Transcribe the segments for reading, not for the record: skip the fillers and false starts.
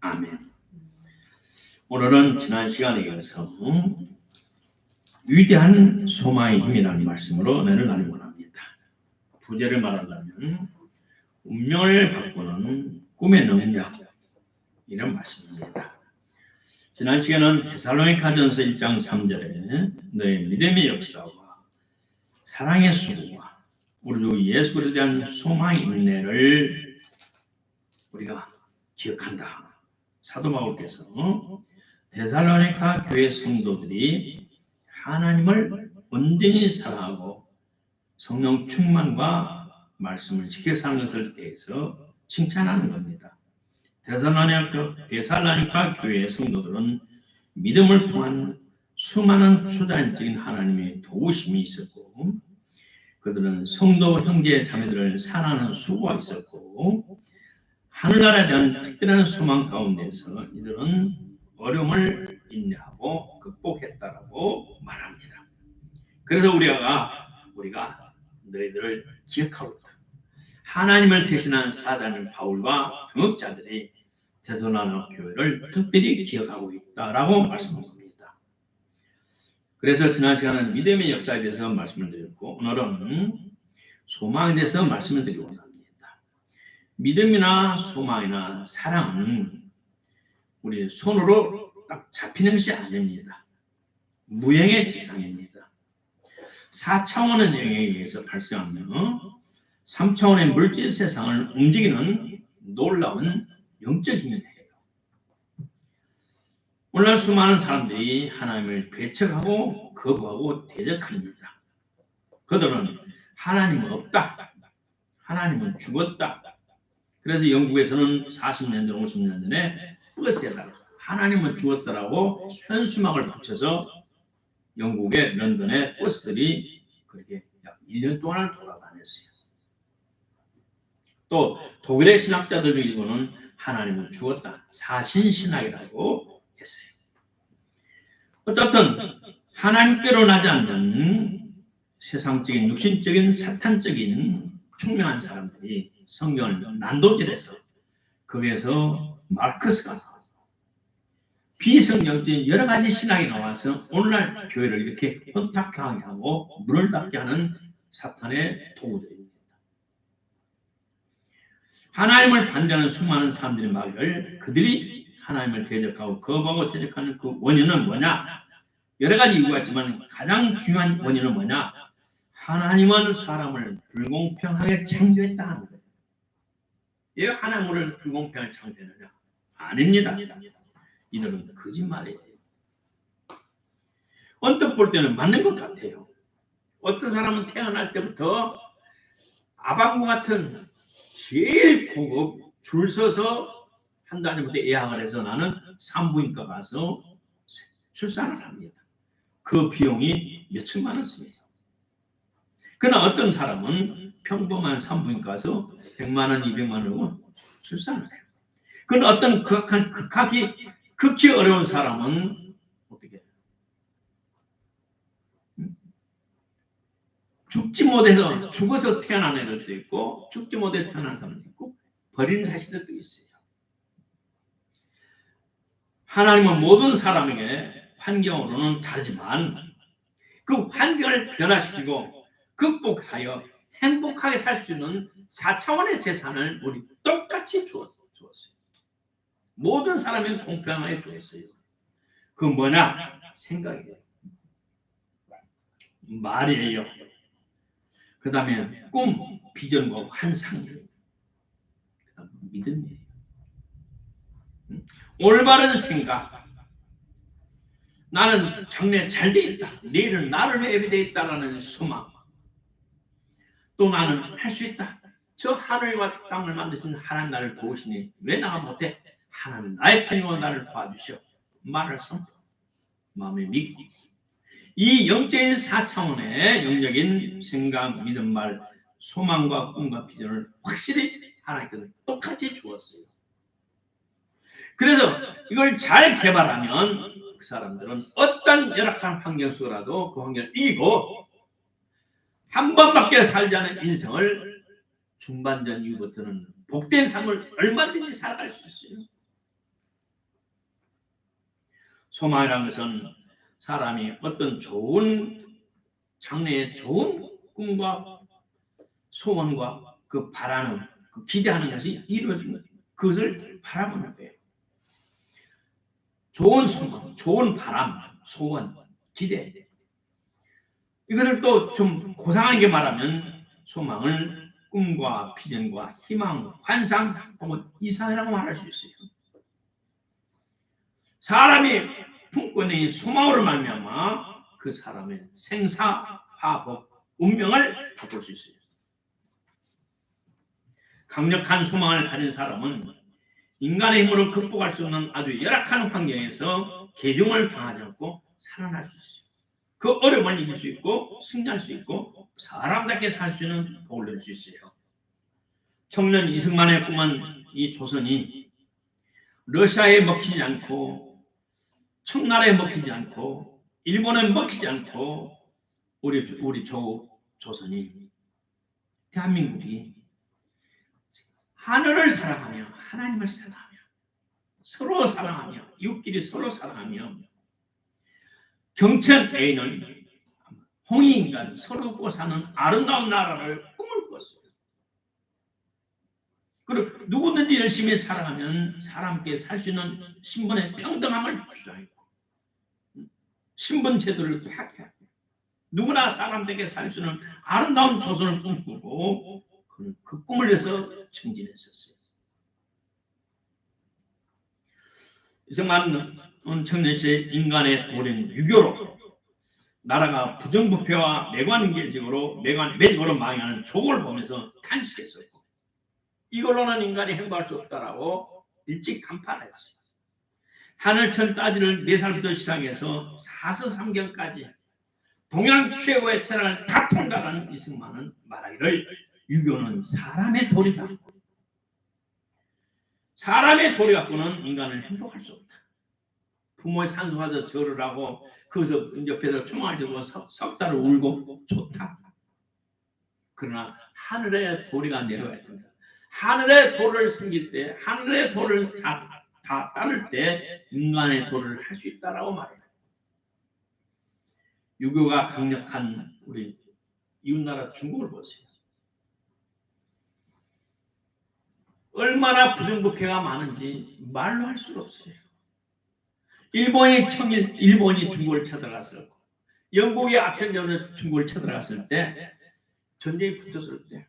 아멘. 오늘은 지난 시간에 이어서 위대한 소망의 힘이라는 말씀으로 은혜를 나누고 합니다. 부제를 말하자면 운명을 바꾸는 꿈의 능력, 이런 말씀입니다. 지난 시간은 데살로니가전서 1장 3절에 너의 믿음의 역사와 사랑의 수고와 우리 주 예수 그리스도에 대한 소망의 인내를 우리가 기억한다. 사도 바울께서 데살로니가 교회 성도들이 하나님을 온전히 사랑하고 성령 충만과 말씀을 지켜 사는 것을 대해서 칭찬하는 겁니다. 데살로니가 교회의 성도들은 믿음을 통한 수많은 주관적인 하나님의 도우심이 있었고, 그들은 성도 형제 자매들을 사랑하는 수고가 있었고, 하늘나라에 대한 특별한 소망 가운데서 이들은 어려움을 인내하고 극복했다라고 말합니다. 그래서 우리가 너희들을 기억하고 있다. 하나님을 대신한 사자는 바울과 동역자들이 데살로니가 교회를 특별히 기억하고 있다라고 말씀합니다. 그래서 지난 시간은 믿음의 역사에 대해서 말씀을 드렸고, 오늘은 소망에 대해서 말씀을 드리고 합니다. 믿음이나 소망이나 사랑은 우리 손으로 딱 잡히는 것이 아닙니다. 무형의 지상입니다. 4차원의 영역에 의해서 발생하며 3차원의 물질 세상을 움직이는 놀라운 영적 힘이에요. 오늘날 수많은 사람들이 하나님을 배척하고 거부하고 대적합니다. 그들은 하나님은 없다. 하나님은 죽었다. 그래서 영국에서는 40년 전, 50년 전에 버스에다가 하나님은 죽었다라고 현수막을 붙여서 영국의 런던의 버스들이 그렇게 약 1년 동안 돌아다녔어요. 또 독일의 신학자들 일부는 하나님은 죽었다, 사신신학이라고 했어요. 어쨌든 하나님께로 나지 않는 세상적인 육신적인 사탄적인 총명한 사람들이 성경을 난도질해서 거기에서 마르크스가 비성경적인 여러 가지 신학이 나와서 오늘날 교회를 이렇게 혼탁하게 하고 문을 닫게 하는 사탄의 도구들입니다. 하나님을 반대하는 수많은 사람들의 말을 그들이 하나님을 대적하고 거부하고 대적하는 그 원인은 뭐냐? 여러 가지 이유가 있지만 가장 중요한 원인은 뭐냐? 하나님은 사람을 불공평하게 창조했다는 거예요. 왜 하나님을 불공평하게 창조했느냐? 아닙니다. 이들은 거짓말이에요. 언뜻 볼 때는 맞는 것 같아요. 어떤 사람은 태어날 때부터 아방구 같은 제일 고급 줄 서서 한 달부터 예약을 해서 나는 산부인과 가서 출산을 합니다. 그 비용이 몇천만 원 씁니다. 그러나 어떤 사람은 평범한 산부인과 가서 100만 원, 200만 원으로 출산을 해요. 그러나 어떤 극히 어려운 사람은 어떻게 해요? 죽지 못해서 죽어서 태어난 애들도 있고 죽지 못해 태어난 사람도 있고 버리는 자식들도 있어요. 하나님은 모든 사람에게 환경으로는 다르지만 그 환경을 변화시키고 극복하여 행복하게 살 수 있는 4차원의 재산을 우리 똑같이 주었어요. 모든 사람에게 공평하게 주었어요. 그 뭐냐? 생각이에요. 말이에요. 그 다음에 꿈, 비전과 환상이에요. 그 다음에 믿음이에요. 올바른 생각. 나는 장래 잘 돼 있다. 내일은 나를 위해 예비되어 있다라는 소망. 또 나는 할 수 있다. 저 하늘과 땅을 만드신 하나님 나를 도우시니 왜 나가 못해? 하나님 나의 편이고 나를 도와주시오. 말을 선포. 마음에 믿고. 이 영적인 4차원의 영적인 생각, 믿음, 말, 소망과 꿈과 비전을 확실히 하나님께서 똑같이 주었어요. 그래서 이걸 잘 개발하면 그 사람들은 어떤 열악한 환경 속이라도 그 환경을 이기고 한 번밖에 살지 않은 인생을 중반전 이후부터는 복된 삶을 얼마든지 살아갈 수 있어요. 소망이라는 것은 사람이 어떤 좋은 장래의 좋은 꿈과 소원과 그 바라는 그 기대하는 것이 이루어지는 그것을 바라보는 거예요. 좋은 소망, 좋은 바람, 소원, 기대. 이것을 또 좀 고상하게 말하면 소망을 꿈과 비전과 희망, 환상 혹은 이상이라고 말할 수 있어요. 사람이 품고 있는 이 소망으로 말미암아 그 사람의 생사, 화복, 운명을 바꿀 수 있어요. 강력한 소망을 가진 사람은 인간의 힘으로 극복할 수 없는 아주 열악한 환경에서 계중을 당하지 않고 살아날 수 있어요. 그 어려움을 이길 수 있고 승리할 수 있고 사람답게 살 수 있는 복을 누릴 수 있어요. 청년 이승만의 꿈은 이 조선이 러시아에 먹히지 않고 청나라에 먹히지 않고 일본에 먹히지 않고 우리 조선이 대한민국이 하늘을 사랑하며 하나님을 사랑하며 서로 사랑하며 이웃끼리 서로 사랑하며 경천 애인은 홍익인간 서로 돕고 사는 아름다운 나라를 꿈을 꿨어요. 그리고 누구든지 열심히 살아가면 사람께 살 수 있는 신분의 평등함을 주장했고 신분 제도를 파괴하고 누구나 사람에게 살 수 있는 아름다운 조선을 꿈꾸고 그 꿈을 위해서 전진했었어요. 이승만 청년 시의 인간의 도리는 유교로 나라가 부정부패와 매관적으로 망하는 조국을 보면서 탄식했었고 이걸로는 인간이 행복할 수 없다라고 일찍 간판했어요. 하늘천 따지를 4살부터 시작해서 사서삼경까지 동양 최고의 철학을 다 통달하는 이승만은 말하기를 유교는 사람의 도리다. 사람의 도리 갖고는 인간은 행복할 수 없다. 부모의 산소 가서 절을 하고 거기서 옆에서 총알 들고 석 달을 울고 좋다. 그러나 하늘의 도리가 내려와야 된다. 하늘의 도를 섬길 때, 하늘의 도를 다 따를 때 인간의 도를 할 수 있다라고 말해요. 유교가 강력한 우리 이웃나라 중국을 보세요. 얼마나 부정부패가 많은지 말로 할 수가 없어요. 일본이 중국을 쳐들어갔었고 영국이 아편전으로 중국을 쳐들어갔을 때 전쟁이 붙었을 때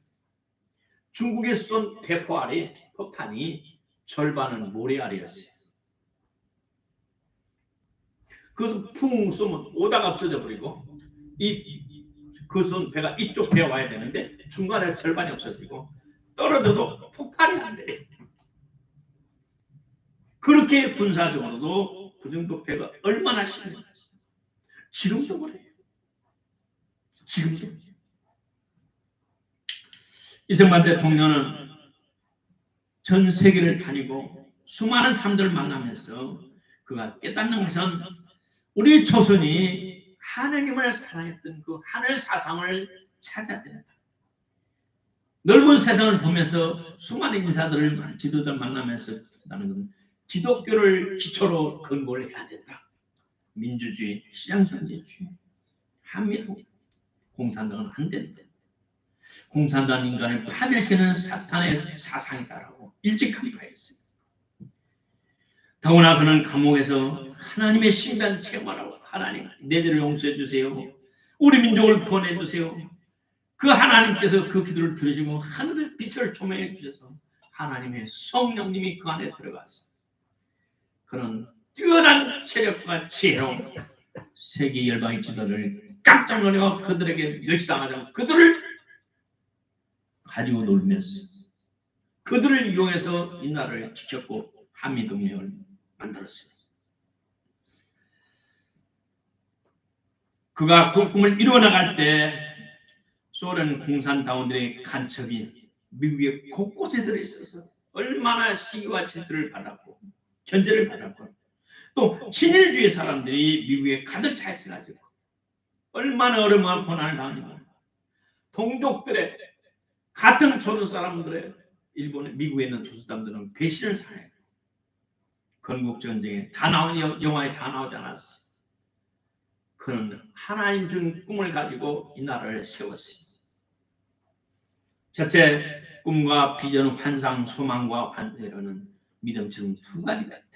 중국에 쏜 폭탄이 절반은 모래알이었어요. 그것을 풍 쏘면 오다가 없어져 버리고 그 쏜 배가 이쪽 배에 와야 되는데 중간에 절반이 없어지고 떨어져도 폭발이 안 돼요. 그렇게 군사적으로도 부정부패가 얼마나 심해요. 지금도 그래요. 지금도. 이승만 대통령은 전 세계를 다니고 수많은 사람들을 만나면서 그가 깨닫는 것은 우리 조선이 하나님을 사랑했던 그 하늘 사상을 찾아야 된다. 넓은 세상을 보면서 수많은 인사들을 지도자를 만나면서 나는 건 기독교를 기초로 근거를 해야 된다. 민주주의, 시장경제주의, 한미동, 공산당은 안 된다. 공산당 인간을 파멸시키는 사탄의 사상이다라고 일찍 강조했어요. 더구나 그는 감옥에서 하나님의 신비한 체험하라고 하나님 내 죄를 용서해 주세요. 우리 민족을 구원해 주세요. 그 하나님께서 그 기도를 들으시고 하늘의 빛을 조명해 주셔서 하나님의 성령님이 그 안에 들어가서 그는 뛰어난 체력과 지혜로 세계 열방의 지도를 깜짝 놀라고 그들에게 멸시당하지 않고 그들을 가지고 놀면서 그들을 이용해서 이 나라를 지켰고 한미동맹을 만들었습니다. 그가 그 꿈을 이루어나갈 때 소련 공산당원들의 간첩이 미국의 곳곳에 들어있어서 얼마나 시기와 질투를 받았고 견제를 받았고 또 친일주의 사람들이 미국에 가득 차 있어가지고 얼마나 어려움과 고난을 당하고 동족들의 같은 조선 사람들의 미국에 있는 조선 사람들은 배신을 당해요. 건국전쟁에 다 나온 영화에 다 나오지 않았어. 그는 하나님 준 꿈을 가지고 이 나라를 세웠어요. 첫째, 꿈과 비전, 환상, 소망과 환대로는 믿음처럼 두 가지가 있다.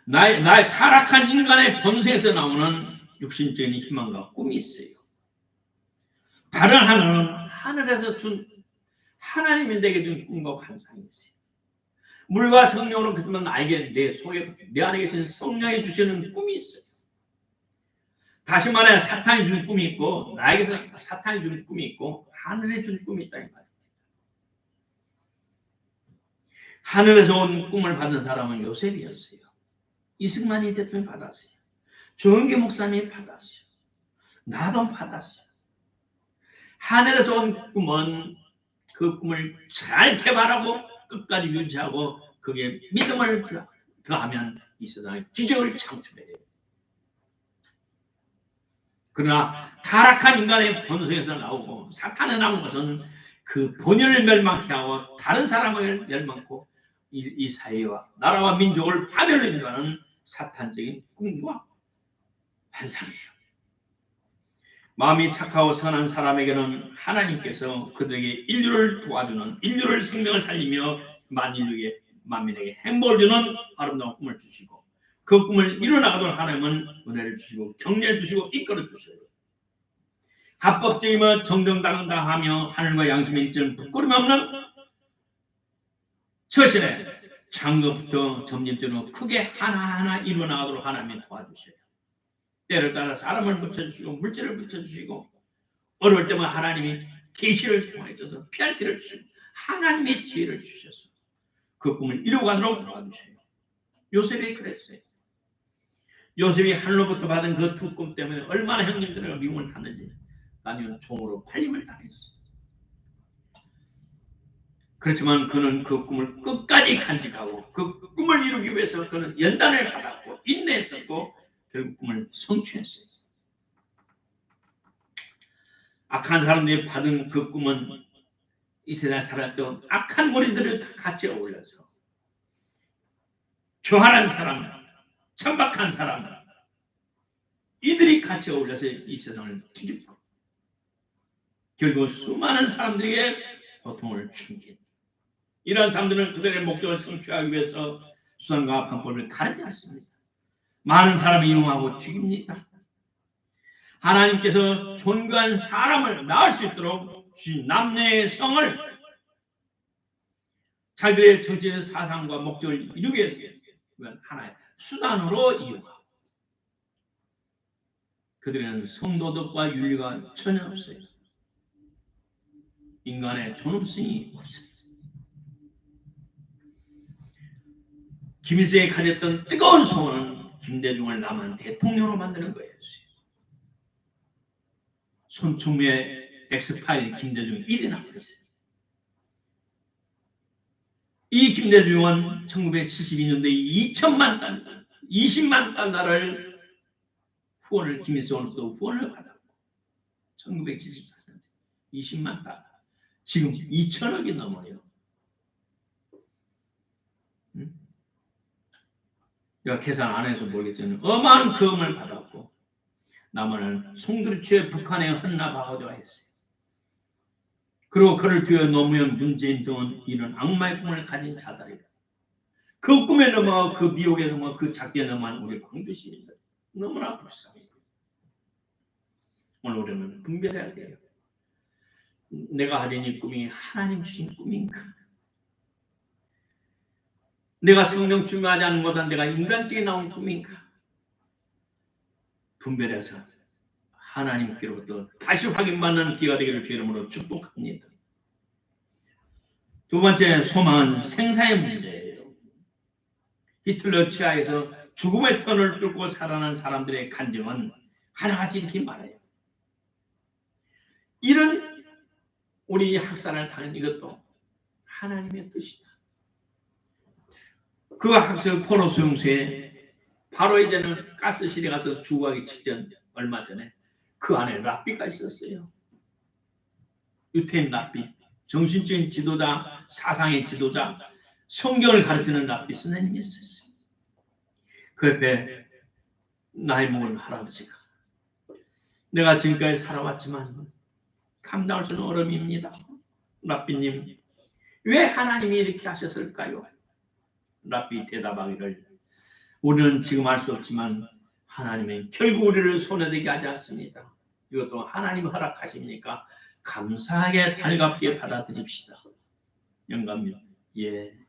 나의 타락한 인간의 본성에서 나오는 육신적인 희망과 꿈이 있어요. 다른 하나는 하늘에서 준 하나님이 내게 준 꿈과 환상이 있어요. 물과 성령으로 그지만 나에게 내 속에 내 안에 계신 성령이 주시는 꿈이 있어요. 다시 말해 사탄이 준 꿈이 있고 나에게서 사탄이 준 꿈이 있고 하늘에 준 꿈이 있다 이 말이에요. 하늘에서 온 꿈을 받은 사람은 요셉이었어요. 이승만이 대통령이 받았어요. 조은기 목사님이 받았어요. 나도 받았어요. 하늘에서 온 꿈은 그 꿈을 잘 개발하고 끝까지 유지하고 그게 믿음을 더하면 이 세상에 기적을 창출해요. 그러나 타락한 인간의 본성에서 나오고 사탄에 나온 것은 그 본연을 멸망케 하고 다른 사람을 멸망하고 이 사회와 나라와 민족을 파멸을 인도하는 사탄적인 꿈과 환상이에요. 마음이 착하고 선한 사람에게는 하나님께서 그들에게 인류를 도와주는 인류를 생명을 살리며 만민에게 행복을 주는 아름다운 꿈을 주시고 그 꿈을 이루어나가도록 하나님은 은혜를 주시고 격려해 주시고 이끌어 주셔요. 합법적이며 정정당당하며 하늘과 양심의 일절은 부끄러움 없는 처신에 장거부터 점진적으로 크게 하나하나 이루어나가도록 하나님이 도와주셔요. 때를 따라 사람을 붙여주시고 물질을 붙여주시고 어려울 때만 하나님이 계시를 통해서 피할 길을 주시고 하나님의 지혜를 주셔서 그 꿈을 이루어가도록 도와주셔요. 요셉이 그랬어요. 요셉이 하늘로부터 받은 그 두 꿈 때문에 얼마나 형님들과 미움을 받는지 아니면 종으로 팔림을 당했어요. 그렇지만 그는 그 꿈을 끝까지 간직하고 그 꿈을 이루기 위해서 그는 연단을 받았고 인내했었고 결국 꿈을 성취했어요. 악한 사람들이 받은 그 꿈은 이 세상에 살았던 악한 무리들을 같이 어울려서 교활한 사람, 천박한 사람 이들이 같이 어울려서 이 세상을 뒤집고 결국 수많은 사람들에게 고통을 주긴 이러한 사람들은 그들의 목적을 성취하기 위해서 수단과 방법을 가르지 않습니다. 많은 사람을 이용하고 죽입니다. 하나님께서 존귀한 사람을 낳을 수 있도록 주신 남녀의 성을 자기들의 정치적 사상과 목적을 이루기 위해서 하나의 수단으로 이용하고 그들은 성도덕과 윤리가 전혀 없어요. 인간의 존엄성이 없어요. 김일성이 가졌던 뜨거운 소원은 김대중을 남한 대통령으로 만드는 거예요. 손충의 엑스파일 김대중 1위 나왔어요. 이 김대중은 1972년도에 20만 달러를 후원을 김일성으로부터 후원을 받았고 1974년 20만 달러 지금 2천억이 넘어요. 제가 계산 안 해서 모르겠지만 어마어마한 금을 받았고 남한은 송두리째 북한에 헌납하고자 했어요. 그리고 그를 뒤에 노무현 문재인 등은 이런 악마의 꿈을 가진 자들이다. 그 꿈에 넘어가 그 미혹에 넘어가 그 작게 넘어간 우리 광주 시민들 너무나 불쌍해요. 오늘 우리는 분별해야 돼요. 내가 가진 이 꿈이 하나님 주신 꿈인가? 내가 성령 중요하지 않은 것보다 내가 인간적인 나온 꿈인가? 분별해서 하나님께로부터 다시 확인받는 기회가 되기를 주 이름으로 축복합니다. 두 번째 소망은 생사의 문제예요. 히틀러 치하에서 죽음의 터널을 뚫고 살아난 사람들의 간증은 하나같이 이렇게 말해요. 이런 우리 학살을 당한 이것도 하나님의 뜻이다. 그 학살 포로 수용소에 바로 이제는 가스실에 가서 죽어가기 직전 얼마 전에 그 안에 랍비가 있었어요. 유태인 랍비, 정신적인 지도자, 사상의 지도자, 성경을 가르치는 랍비 선생님이 있었어요. 그 옆에 나이 먹은 할아버지가 내가 지금까지 살아왔지만 감당할 수 있는 어려움입니다. 랍비님, 왜 하나님이 이렇게 하셨을까요? 랍비 대답하기를 우리는 지금 알 수 없지만 하나님은 결국 우리를 손해되게 하지 않습니다. 이것도 하나님 허락하십니까? 감사하게 달갑게 받아들입시다. 영감님, 예.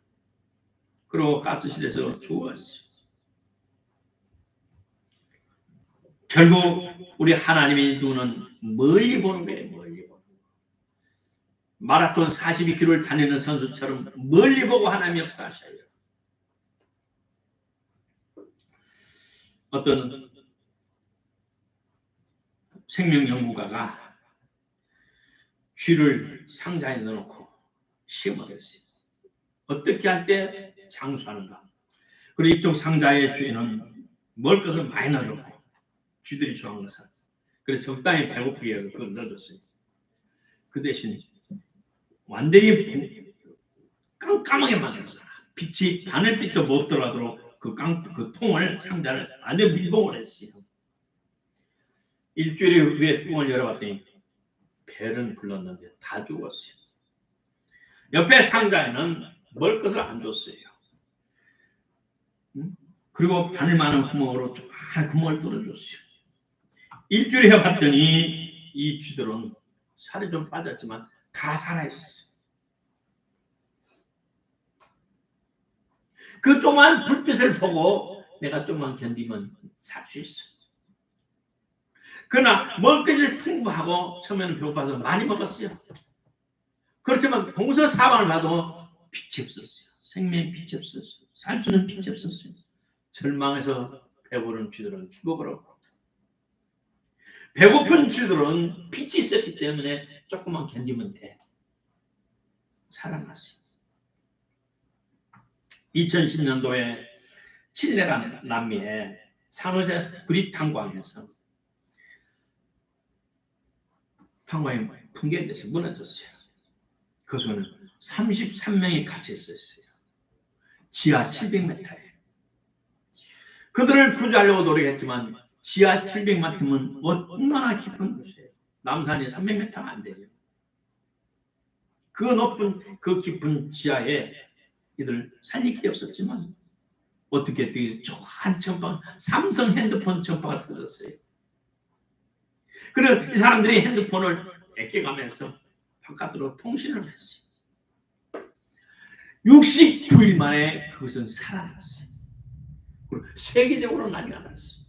그리고 가스실에서 죽었어요. 결국 우리 하나님의 눈은 멀리 보는 거예요. 멀리 보는 거. 마라톤 42km를 다니는 선수처럼 멀리 보고 하나님 역사하셔요. 어떤 생명연구가가 쥐를 상자에 넣어놓고 시험을 했어요. 어떻게 할 때 장수하는가. 그리고 이쪽 상자의 쥐는 먹을 것을 많이 넣어놓고 쥐들이 좋아하는 것을 그래서 적당히 배고프게 그걸 넣어줬어요. 그 대신 완전히 깜깜하게 만들었어요. 빛이 바늘빛도 못 들어가도록 그 통을 상자를 안에 밀봉을 했어요. 일주일 후에 뚜껑을 열어봤더니 배는 불렀는데 다 죽었어요. 옆에 상자에는 먹을 것을 안 줬어요. 그리고 바늘 많은 구멍으로 조그마한 구멍을 뚫어줬어요. 일주일 해봤더니 이 쥐들은 살이 좀 빠졌지만 다 살아있었어요. 그 조그만 불빛을 보고 내가 좀만 견디면 살 수 있어. 그러나 먹을 것이 풍부하고 처음에는 배고파서 많이 먹었어요. 그렇지만 동서사방을 봐도 빛이 없었어요. 생명의 빛이 없었어요. 살 수는 빛이 없었어요. 절망해서 배부른 쥐들은 죽어버렸고 배고픈 쥐들은 빛이 있었기 때문에 조금만 견디면 돼. 살아났어요. 2010년도에 칠레라 남미의 산호제 브릿탄광에서 탄광이 붕괴돼서 무너졌어요. 그 손은 33명이 갇혀 있었어요. 지하 700m에. 그들을 구조하려고 노력했지만 지하 700m면 얼마나 깊은 곳이에요. 남산이 300m가 안 돼요. 그 높은 그 깊은 지하에 이들 살릴 길이 없었지만 어떻게 되게 조그만 전파, 삼성 핸드폰 전파가 터졌어요. 그래서 이 사람들이 핸드폰을 애껴가면서 바깥으로 통신을 했어요. 69일 만에 그것은 살아났어요. 그리고 세계적으로 난리가 났어요.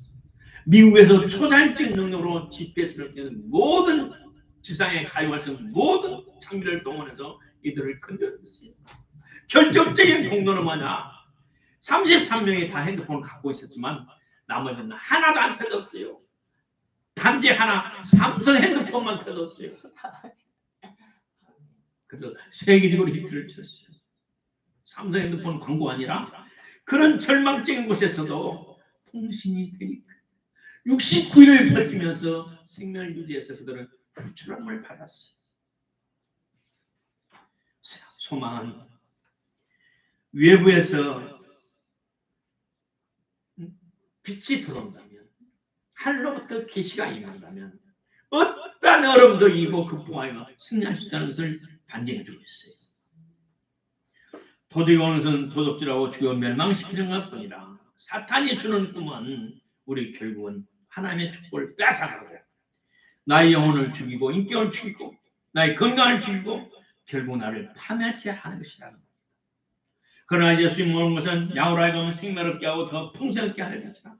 미국에서 초자연적 능력으로 GPS를 띄는 모든 지상에 가용할 수 있는 모든 장비를 동원해서 이들을 건져냈어요. 결정적인 공로는 뭐냐? 33명이 다 핸드폰을 갖고 있었지만 나머지는 하나도 안 터졌어요. 단지 하나 삼성 핸드폰만 터졌어요. 그래서 세계적으로 히트를 쳤어요. 삼성 핸드폰 광고 아니라 그런 절망적인 곳에서도 통신이 되니까 69일을 버티면서 생명을 유지해서 그들은 구출함을 받았어요. 소망은 외부에서 빛이 들어온다면 하늘로부터 계시가 임한다면 어떤 어려움도 이기고 극복하여 승리할 수 있다는 것을 반증해주고 있어요. 도둑이 오는 것은 도둑질하고 죽여 멸망시키는 것뿐이라 사탄이 주는 꿈은 우리 결국은 하나님의 축복을 뺏어가고 나의 영혼을 죽이고 인격을 죽이고 나의 건강을 죽이고 결국 나를 파멸케 하는 것이라는 겁니다. 그러나 예수님 오는 것은 양으로 하여금 생명을 하고 더 풍성하게 하는 것이다.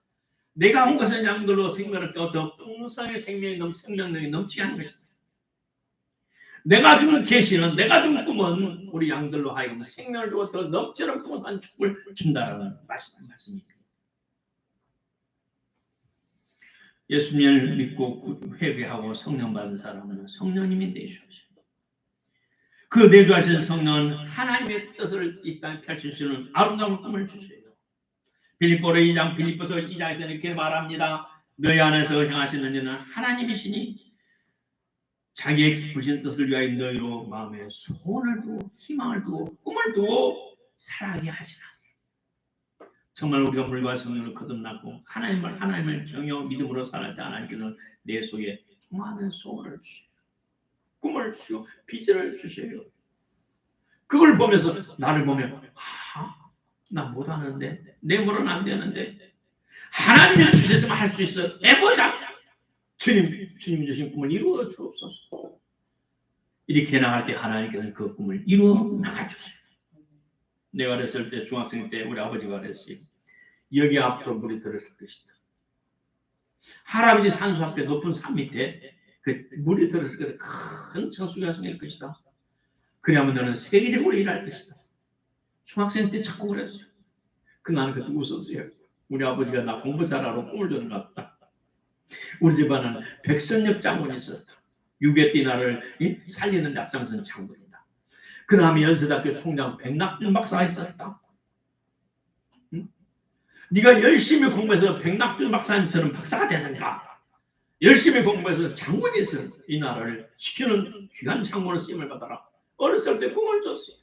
내가 온 것은 양들로 생명을 깨고 더 풍성하게 생명력이 넘치게 하는 것이다. 내가 준 계시는 내가 준 꿈은 우리 양들로 하여금 생명을 주고 더 넘치는 풍성한 축복을 준다는 말씀입니다. 예수님을 믿고 회개하고 성령 받은 사람은 성령님이 내주하십니다. 그 내주하신 성령은 하나님의 뜻을 이 땅에 펼칠 수 있는 아름다운 꿈을 주세요. 빌립보서 2장에서 이렇게 말합니다. 너희 안에서 행하시는 일은 하나님이시니 자기의 기쁘신 뜻을 위하여 너희로 마음에 소원을 두고 희망을 두고 꿈을 두고 살아가게 하시라. 정말 우리가 물과 성령을 거듭났고 하나님을 경외하고 믿음으로 살아갈 때 하나님께서는 내 속에 많은 소원을 주시고 꿈을 주시고 비전을 주셔요. 그걸 보면서 나를 보면 나 못하는데 내 물은 안 되는데 하나님이 주셨으면 할 수 있어. 해보자. 주님 주신 꿈을 이루어 주옵소서. 이렇게 나갈 때 하나님께서는 그 꿈을 이루어 나가주세요. 내가 어렸을 때 중학생 때 우리 아버지가 그랬어요. 여기 앞으로 물이 들어설 것이다. 할아버지 산수 앞에 높은 산 밑에 그 물이 들어설 것이다. 큰 정수기가 생길 것이다. 그러면 너는 세계적으로 일할 것이다. 중학생 때 자꾸 그랬어요. 나는 그때 웃었어요. 우리 아버지가 나 공부 잘하러 꿈을 주는 것 같다. 우리 집안은 백선엽 장군이 있었다. 유괴띠 나를 살리는 앞장선 장군이다. 그 다음에 연세대학교 총장 백낙준 박사가 있었다. 응? 네가 열심히 공부해서 백낙준 박사님처럼 박사가 되는가? 열심히 공부해서 장군이 있어 이 나라를 지키는 귀한 장군의 쓰임을 받아라. 어렸을 때 꿈을 줬어요.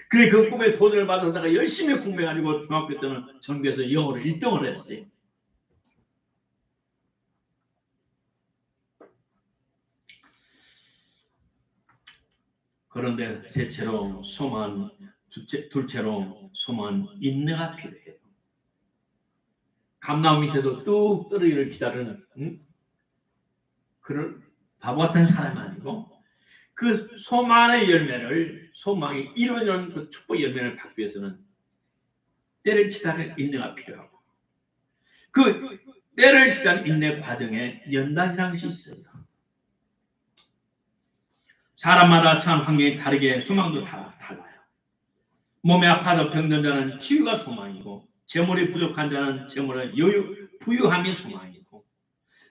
그래 그 꿈에 도전을 받아다가 열심히 공부해가지고 중학교 때는 전교에서 영어를 1등을 했어요. 그런데 셋째로 소망, 둘째로 소망 인내가 필요해요. 감나무 밑에도 뚝 떨어지기를 기다리는 그런 바보 같은 사람이 아니고 그 소망의 열매를 소망이 이루어지는 그 축복 열매를 받기 위해서는 때를 기다리는 인내가 필요하고 그 때를 기다리는 인내 과정에 연단이라는 것이 있어요. 사람마다 참 환경이 다르게 소망도 달라요. 몸이 아파서 병든 자는 치유가 소망이고 재물이 부족한 자는 재물의 부유함이 소망이고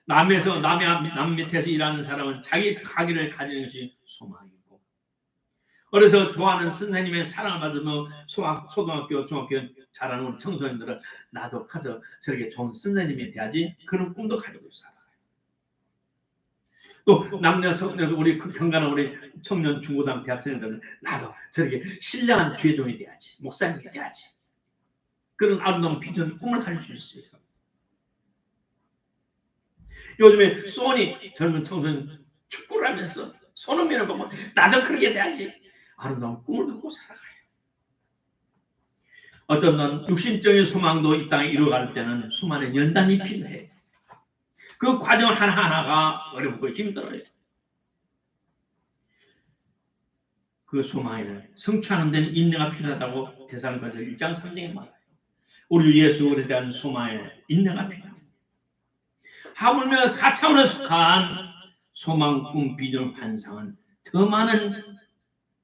남 밑에서 일하는 사람은 자기 가게를 가지는 것이 소망이고 그래서 좋아하는 선생님의 사랑을 받으며 초등학교, 중학교 잘하는 우리 청소년들은 나도 가서 저렇게 좋은 선생님이 돼야지 그런 꿈도 가지고 살아요. 또 남녀서 우리 경간한 우리 청년 중고등 대학생들은 나도 저렇게 신령한 교회종이 돼야지 목사님이 돼야지 그런 아름다운 비전 꿈을 가질 수 있어요. 요즘에 소니 젊은 청소년 축구를 하면서 손흥민을 보고 나도 그렇게 돼야지 아름다운 꿈을 갖고 살아가요. 어떤 난 육신적인 소망도 이 땅에 이루어갈 때는 수많은 연단이 필요해요. 그 과정 하나하나가 어렵고 힘들어요. 그 소망을 성취하는 데는 인내가 필요하다고 데살로니가서 1장 3장에 말해요. 우리 예수 그리스도에 대한 소망에 인내가 필요합니다. 하물며 4차원에 속한 소망, 꿈, 비전, 환상은 더 많은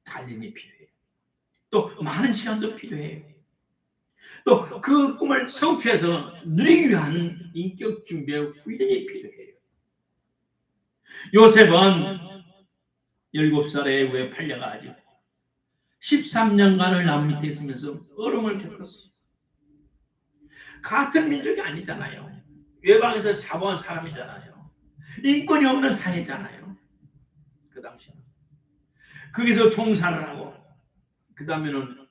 달림이 필요해요. 또 많은 시간도 필요해요. 또 그 꿈을 성취해서 누리기 위한 인격 준비의 훈련이 필요해요. 요셉은 7살에 왜 팔려가지고 13년간을 남 밑에 있으면서 어려움을 겪었어요. 같은 민족이 아니잖아요. 외방에서 자보한 사람이잖아요. 인권이 없는 사회잖아요. 그 당시는. 거기서 종사를 하고 그 다음에는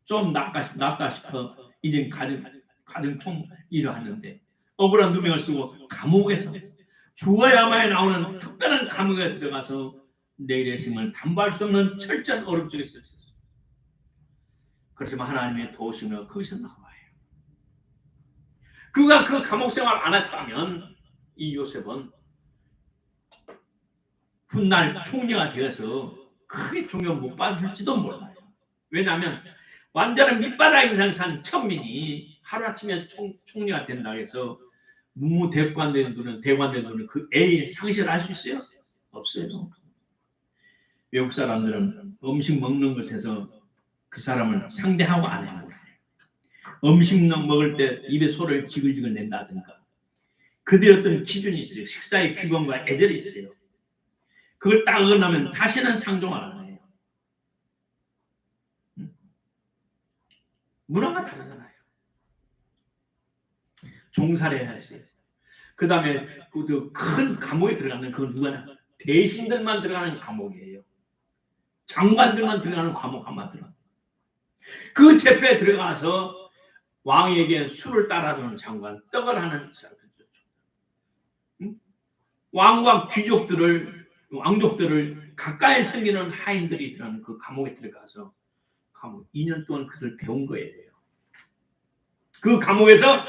좀 낫다 싶어 이제 가정 총 일을 하는데 억울한 누명을 쓰고 감옥에서 죽어야만 나오는 특별한 감옥에 들어가서 내일의 생을 담보할 수 없는 철저한 어려움 속에 있었어요. 그렇지만 하나님의 도우심으로 거기서 나와요. 그가 그 감옥 생활 안 했다면 이 요셉은 훗날 총리가 되어서 크게 존경 못 받을지도 몰라요. 왜냐하면 완전한 밑바닥 인상 산 천민이 하루아침에 총리가 된다 해서 무무대관된 눈은 그 애의 상실을 할 수 있어요? 없어요. 외국 사람들은 음식 먹는 것에서 그 사람을 상대하고 안 해요. 음식 먹을 때 입에 소를 지글지글 낸다든가 그들의 어떤 기준이 있어요. 식사의 규범과 예절이 있어요. 그걸 딱 어긋나면 다시는 상종을 안 해요. 문화가 다르잖아요. 종살이 해야 했어요. 그 다음에 큰 감옥에 들어가는 그건 누가냐? 대신들만 들어가는 감옥이에요. 장관들만 들어가는 감옥 한마디로. 그 재패에 들어가서 왕에게 술을 따라주는 장관, 떡을 하는 응? 왕과 귀족들을, 왕족들을 가까이 섬기는 하인들이 들어가는 그 감옥에 들어가서 감옥 2년 동안 그것을 배운 거예요. 그 감옥에서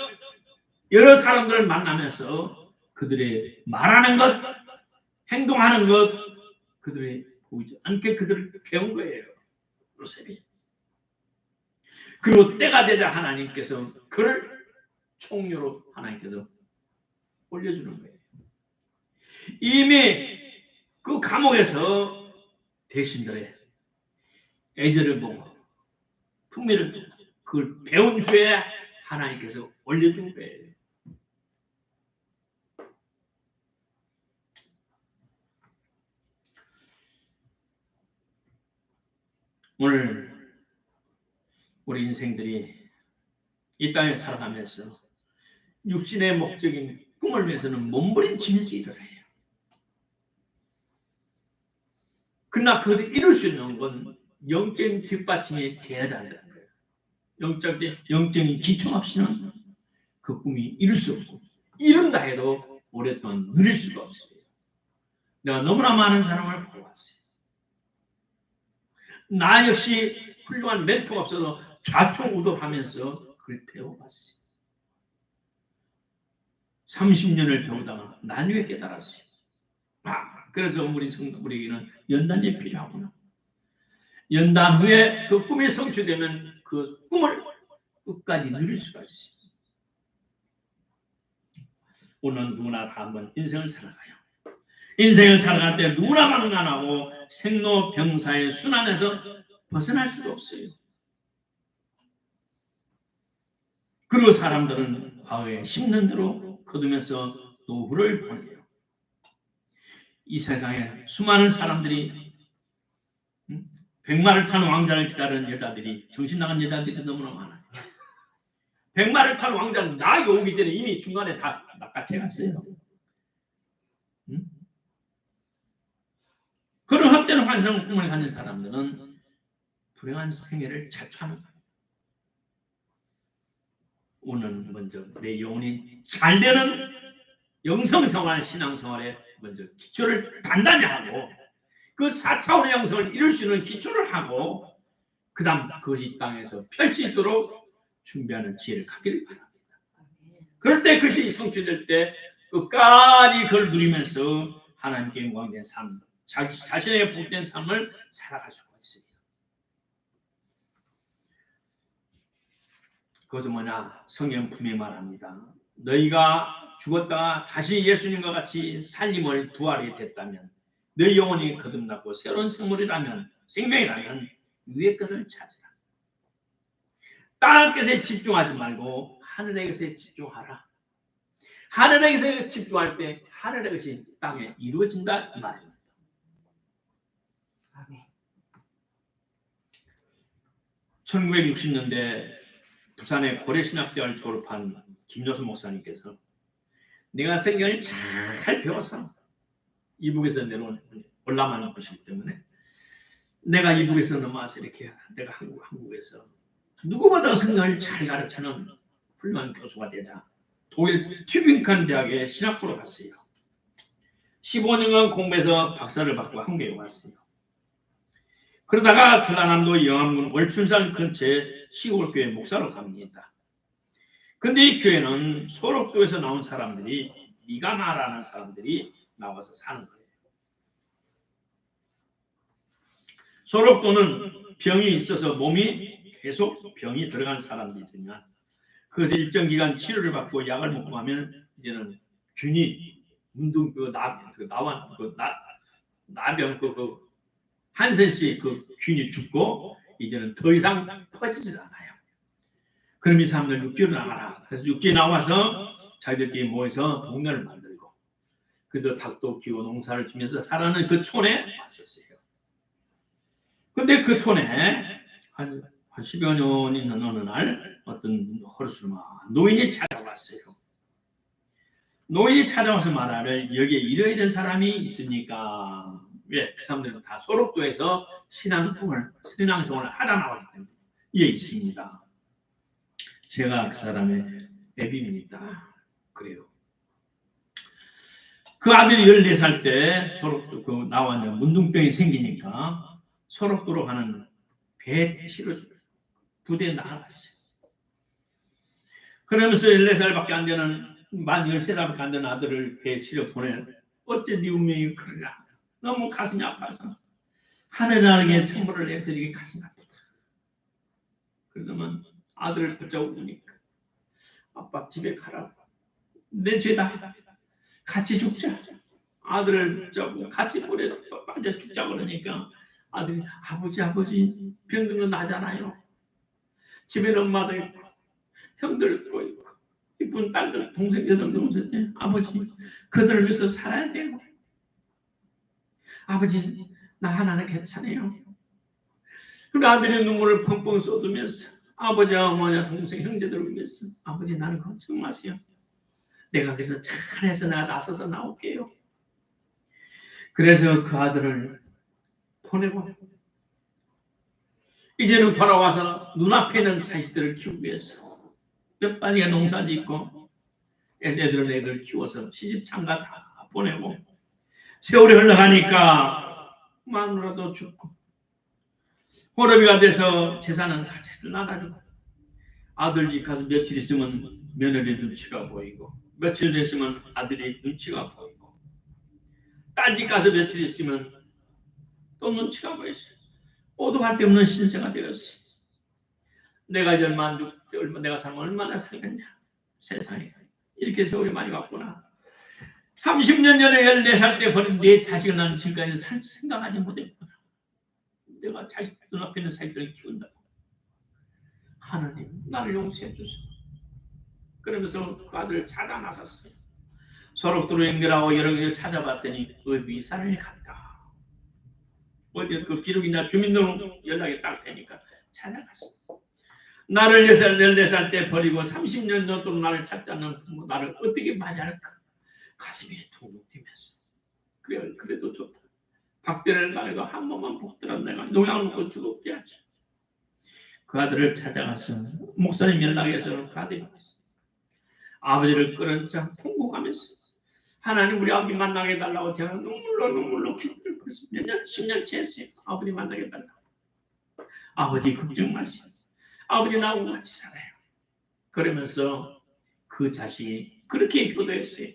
여러 사람들을 만나면서 그들의 말하는 것, 행동하는 것, 그들의 보이지 않게 그들을 배운 거예요. 그리고 때가 되자 하나님께서 그를 총리로 하나님께서 올려주는 거예요. 이미 그 감옥에서 대신들의 애절을 보고 풍미를 보고 그걸 배운 뒤에 하나님께서 올려준 거예요. 오늘 우리 인생들이 이 땅에 살아가면서 육신의 목적인 꿈을 위해서는 몸부림치면서 일을 해요. 그러나 그것을 이룰 수 있는 건 영적인 뒷받침이 돼야 된다는 거예요. 영적인 기초 없이는 그 꿈이 이룰 수 없고, 이룬다 해도 오랫동안 누릴 수가 없어요. 내가 너무나 많은 사람을 보았어요. 나 역시 훌륭한 멘토가 없어서 좌초우돌하면서 그걸 배워봤어요. 30년을 배우다가 나중에 깨달았어요. 그래서 우리에게는 연단이 필요하구나. 연단 후에 그 꿈이 성취되면 그 꿈을 끝까지 누릴 수가 있어요. 오늘 누구나 다 한번 인생을 살아가요. 인생을 살아갈 때 누구나 망난하고 생로병사의 순환에서 벗어날 수가 없어요. 그리고 사람들은 과거에 10년대로 거두면서 노후를 보내요. 이 세상에 수많은 사람들이 백마를 탄 왕자를 기다리는 여자들이, 정신 나간 여자들이 너무나 많아요. 백마를 탄 왕자는 나 오기 전에 이미 중간에 다 낚아채 갔어요. 그런 헛된 환상 꿈을 가진 사람들은 불행한 생애를 자초하는 거예요. 오늘 먼저 내 영혼이 잘 되는 영성생활, 신앙생활에 먼저 기초를 단단히 하고 그 4차원의 영성을 이룰 수 있는 기초를 하고 그 다음 그것이 땅에서 펼 수 있도록 준비하는 지혜를 갖기를 바랍니다. 그럴 때 그것이 성취될 때 끝까지 그걸 누리면서 하나님께 영광된 삶, 자신에게 복된 삶을 살아갈 수가 있습니다. 그것은 뭐냐? 성경 분명히 말합니다. 너희가 죽었다가 다시 예수님과 같이 살림을 부활이 됐다면, 너희 영혼이 거듭났고 새로운 생명이라면 위의 것을 찾으라. 땅 것에 집중하지 말고 하늘의 것에 집중하라. 하늘의 것에 집중할 때 하늘의 것이 땅에 이루어진다 이 말입니다. 아멘. 1960년대 부산의 고려신학대학을 졸업한 김여수 목사님께서 내가 성경을 잘 배워서 이북에서 내려온 올라만 보시기 때문에 내가 이북에서 넘어와서 이렇게 내가 한국에서 누구보다 성경을 잘 가르치는 훌륭한 교수가 되자 독일 튜빙컨 대학에 신학부로 갔어요. 15년간 공부해서 박사를 받고 한국에 왔어요. 그러다가 전라남도 영암군 월춘산 근처에 시골교회 목사로 갑니다. 근데 이 교회는 소록도에서 나온 사람들이, 미가마라는 사람들이 나와서 사는 거예요. 소록도는 병이 있어서 몸이 계속 병이 들어간 사람들이 있으면 그것을 일정 기간 치료를 받고 약을 먹고 하면 이제는 균이 나병 한센씩 그 균이 죽고 이제는 더 이상 퍼지질 않아요. 그럼 이 사람들 육지로 나가라. 그래서 육지에 나와서 자기들끼리 모여서 동네를 만들고 그래도 닭도 키우고 농사를 지면서 살아는 그 촌에 왔었어요. 근데 그 촌에 한 10여 년이 있는 어느 날 어떤 허르수마 노인이 찾아왔어요. 노인이 찾아와서 말하를 여기에 이래야 될 사람이 있으니까 왜? 그 사람들은 다 소록도에서 신앙생활을 하다 나왔기 때문에 예 있습니다. 제가 그 사람의 애비입니다. 그래요. 그 아들이 14살 때 소록도 나와 문둥병이 생기니까 소록도로 가는 배 실어줘요. 부대에 나갔어요. 그러면서 14살밖에 안 되는 만 13살밖에 안 되는 아들을 배에 실어 보내. 어째 네 운명이 그러냐. 너무 가슴이 아파서 하늘나라에 천벌을 내서 이게 가슴이 아프다. 그러더만 아들을 붙잡고 보니까 아빠 집에 가라고. 내 죄다. 같이 죽자. 아들을 붙잡고 같이 뿌려 빠져 죽자 그러니까 아들이 아버지 병든 건 나잖아요. 집에는 엄마도 있고 형들도 있고 이쁜 딸들 동생 여덟 있었대. 아버지 그들을 위해서 살아야 돼요. 아버지 나 하나는 괜찮아요. 그리고 아들이 눈물을 펑펑 쏟으면서 아버지와 어머니와 동생 형제들을 위해서 아버지 나는 걱정 마세요. 내가 그래서 잘해서 내가 나서서 나올게요. 그래서 그 아들을 보내고 이제는 돌아와서 눈앞에 있는 자식들을 키우기 위해서 몇 발의 농사 짓고 애들 키워서 시집 장가 다 보내고 세월이 흘러가니까 마누라도 죽고 호러비가 돼서 재산은 다 나눠주고 아들 집 가서 며칠 있으면 며느리 눈치가 보이고 며칠 됐으면 아들이 눈치가 보이고 딸 집 가서 며칠 있으면 또 눈치가 보였어요. 오도할 데 없는 신세가 되었어요. 내가 이제 내가 살면 얼마나 살겠냐. 세상에 이렇게 세월이 많이 갔구나. 30년 전에 14살 때 버린 내 자식을 난 지금까지 생각하지 못했구나. 내가 자식 눈앞에 있는 자식들을 키운다고. 하나님 나를 용서해 주소서. 그러면서 그 아들을 찾아 나섰어요. 소록도로 연결하고 여러 개 찾아봤더니 어디 이산에 갔다. 어디 그 기록이나 주민등록 연락이 딱 되니까 찾아갔어. 나를 14살 때 버리고 30년 동안 나를 찾지 않는 부모 나를 어떻게 맞이할까? 가슴이 퉁 뛰면서 그래도 좋다. 박대를 당해도 한 번만 복더라 내가 농약을 먹고 죽어야지. 그 아들을 찾아가서 목사님 연락해서 그 아들이 왔어. 아버지를 끌어안자 통곡하면서 하나님 우리 아버지 만나게 해달라고 제가 눈물로 기도를 벌써 몇 년, 10년째 했어요. 아버지 만나게 해달라고. 아버지 걱정 마세요. 아버지 나하고 같이 살아요. 그러면서 그 자식이 그렇게 기도했어요.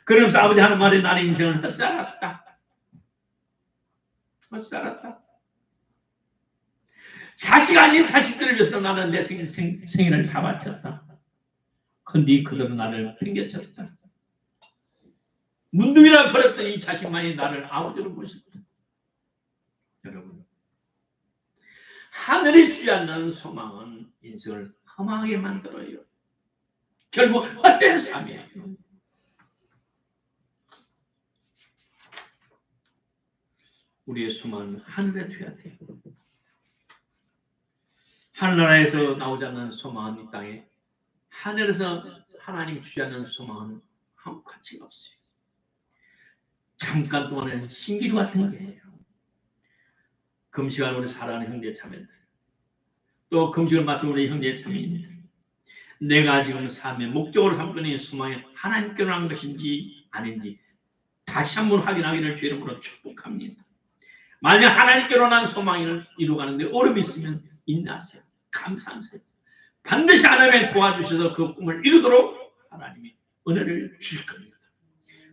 그러면서 아버지 하는 말이 나는 인생을 헛살았다. 자식 아닌 자식들을 위해서 나는 내 생일을 다 바쳤다. 근데 그들은 나를 팽개쳤다. 문둥이라 버렸던 이 자식만이 나를 아버지로 보셨다. 여러분, 하늘이 주지 않는 소망은 인생을 험하게 만들어요. 결국 헛된 삶이에요. 우리의 소망은 하늘에 둬야 돼요. 하늘나라에서 나오지 않는 소망은 이 땅에, 하늘에서 하나님이 주지 않는 소망은 아무 가치가 없어요. 잠깐 동안의 신기루 같은 거예요. 금식을 우리 사랑하는 형제 자매들, 또 금식을 맡은 우리 형제 자매님들, 내가 지금 삶의 목적으로 삼고 있는 소망이 하나님께로 한 것인지 아닌지 다시 한번 확인하기를 주의 이름으로 축복합니다. 만약 하나님께로 난 소망을 이루어가는데 어려움이 있으면 인내하세요. 감사하세요. 반드시 하나님이 도와주셔서 그 꿈을 이루도록 하나님이 은혜를 주실 겁니다.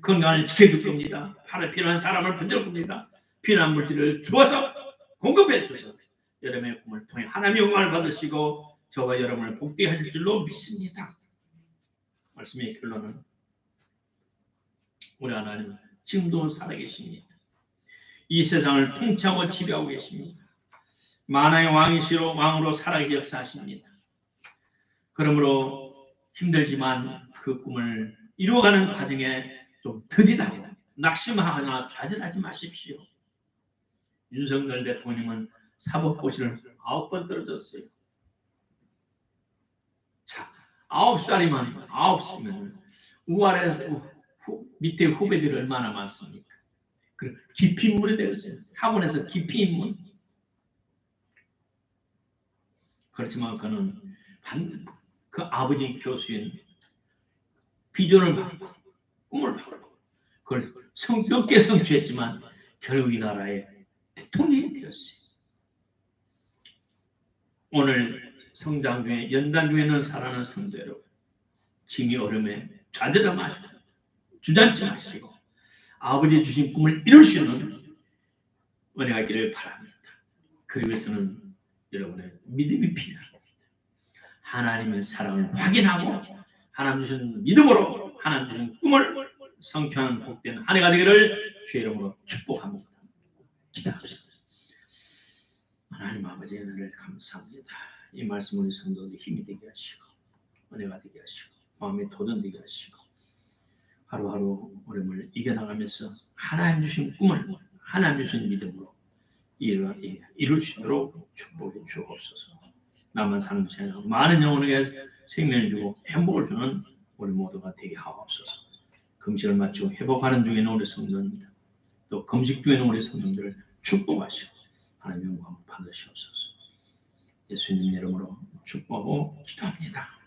건강을 지켜줄 겁니다. 바로 필요한 사람을 붙들 겁니다. 필요한 물질을 주어서 공급해 주셔서 여러분의 꿈을 통해 하나님의 영광을 받으시고 저와 여러분을 복되게 하실 줄로 믿습니다. 말씀의 결론은 우리 하나님은 지금도 살아계십니다. 이 세상을 통치하고 지배하고 계십니다. 만왕의 왕이시로 왕으로 살아계 역사하십니다. 그러므로 힘들지만 그 꿈을 이루어가는 과정에 좀 더디다고 낙심하거나 좌절하지 마십시오. 윤석열 대통령은 사법고시를 9번 떨어졌어요. 자, 9살이면 우아래서 밑에 후배들이 얼마나 많습니까? 깊이 인물이 되었어요. 학원에서 깊이 인물. 그렇지만 그는 그 아버지 교수인 비전을 받고 꿈을 받고 그걸 성격게 성취했지만 결국 이 나라의 대통령이 되었어요. 오늘 성장 중에 연단 중에는 살아가는 성도 여러분, 짐이 어려움에 좌절하지 마시고 주저앉지 마시고 아버지 주신 꿈을 이룰 수 있는 은혜가 있기를 바랍니다. 그러기 위해서는 여러분의 믿음이 필요합니다. 하나님의 사랑을 확인하고 하나님 주신 믿음으로 하나님 주신 꿈을 성취하는 복된 한 해가 되기를 주의 이름으로 축복합니다. 기도합시다. 하나님 아버지의 은혜를 감사합니다. 이 말씀 우리 성도들 힘이 되게 하시고 은혜가 되게 하시고 마음에 도전되게 하시고 하루하루 어려움을 이겨나가면서 하나님 주신 꿈을 하나님 주신 믿음으로 이룰 수 있도록 축복해 주옵소서. 나만 사는 것이 아니라 많은 영혼에게 생명을 주고 행복을 주는 우리 모두가 되게 하옵소서. 금식을 마치고 회복하는 중에 있는 우리 성도입니다. 또 금식 중에 있는 우리 성도들을 축복하시고 하나님 영광 받으시옵소서. 예수님 이름으로 축복하고 기도합니다.